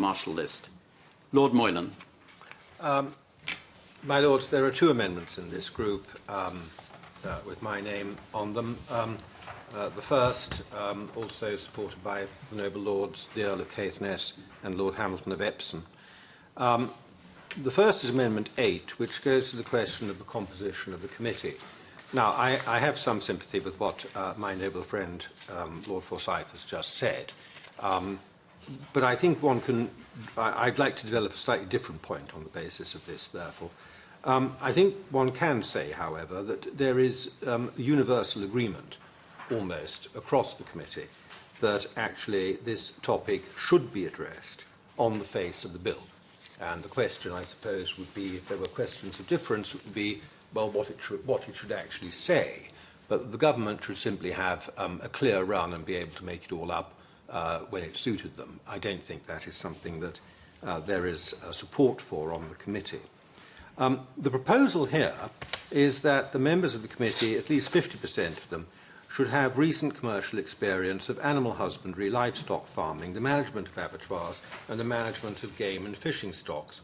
martial list. Lord Moylan. My Lords, there are two amendments in this group with my name on them. The first, also supported by the noble Lords, the Earl of Caithness and Lord Hamilton of Epsom. The first is Amendment 8, which goes to the question of the composition of the committee. Now, I have some sympathy with what my noble friend, Lord Forsyth, has just said. But I think I'd like to develop a slightly different point on the basis of this, therefore. I think one can say, however, that there is universal agreement, almost, across the committee, that actually this topic should be addressed on the face of the bill. And the question, I suppose, would be, if there were questions of difference, would be, well, what it should actually say. But the government should simply have a clear run and be able to make it all up when it suited them. I don't think that is something that there is support for on the committee. The proposal here is that the members of the committee, at least 50% of them, should have recent commercial experience of animal husbandry, livestock farming, the management of abattoirs, and the management of game and fishing stocks.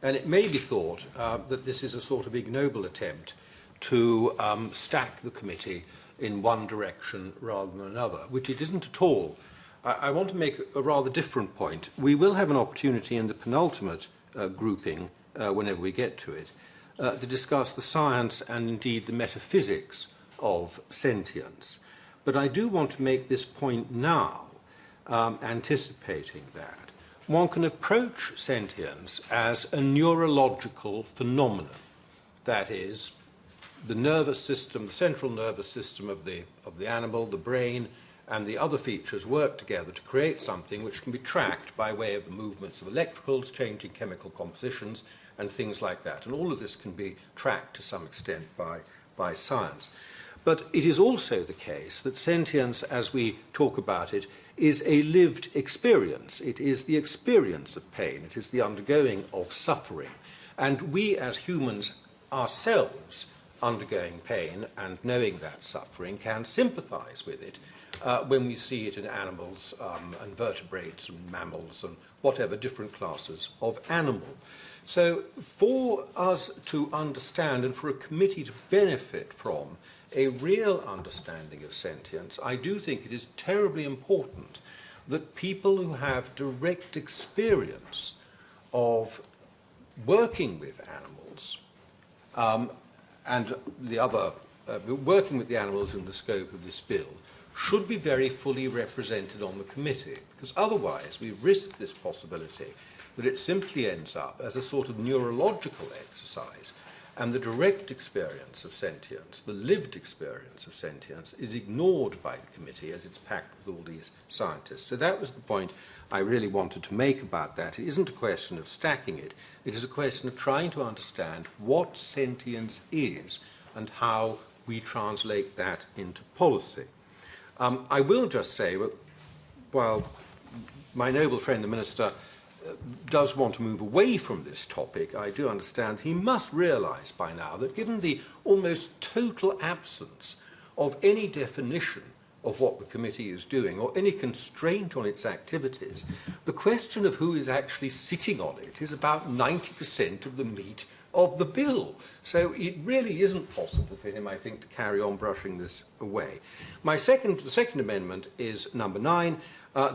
And it may be thought that this is a sort of ignoble attempt to stack the committee in one direction rather than another, which it isn't at all. I want to make a rather different point. We will have an opportunity in the penultimate grouping, whenever we get to it, to discuss the science and indeed the metaphysics of sentience. But I do want to make this point now, anticipating that. One can approach sentience as a neurological phenomenon. That is, the nervous system, the central nervous system of the animal, the brain, and the other features work together to create something which can be tracked by way of the movements of electricals, changing chemical compositions, and things like that. And all of this can be tracked to some extent by science. But it is also the case that sentience, as we talk about it, is a lived experience. It is the experience of pain. It is the undergoing of suffering. And we as humans ourselves, undergoing pain and knowing that suffering, can sympathize with it when we see it in animals and vertebrates and mammals and whatever different classes of animal. So for us to understand and for a committee to benefit from a real understanding of sentience, I do think it is terribly important that people who have direct experience of working with animals and the other, working with the animals in the scope of this bill, should be very fully represented on the committee, because otherwise we risk this possibility that it simply ends up as a sort of neurological exercise, and the direct experience of sentience, the lived experience of sentience, is ignored by the committee as it's packed with all these scientists. So that was the point I really wanted to make about that. It isn't a question of stacking it. It is a question of trying to understand what sentience is and how we translate that into policy. I will just say, while my noble friend the Minister does want to move away from this topic, I do understand he must realise by now that given the almost total absence of any definition of what the committee is doing or any constraint on its activities, the question of who is actually sitting on it is about 90% of the meat of the bill. So it really isn't possible for him, I think, to carry on brushing this away. The second amendment is number 9.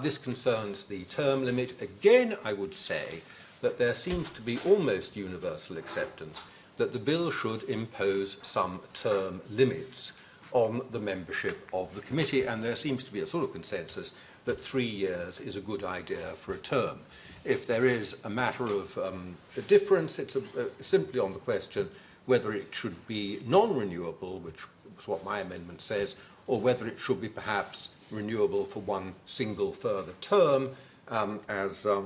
This concerns the term limit. Again, I would say that there seems to be almost universal acceptance that the bill should impose some term limits on the membership of the committee, and there seems to be a sort of consensus that 3 years is a good idea for a term. If there is a matter of a difference, it's simply on the question whether it should be non-renewable, which is what my amendment says, or whether it should be perhaps renewable for one single further term, as the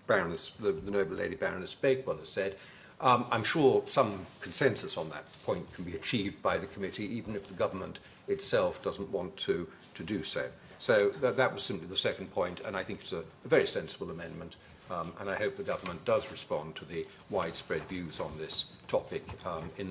noble Lady Baroness Bakewell has said. I'm sure some consensus on that point can be achieved by the committee, even if the government itself doesn't want to do so. So that was simply the second point, and I think it's a very sensible amendment, and I hope the government does respond to the widespread views on this topic in the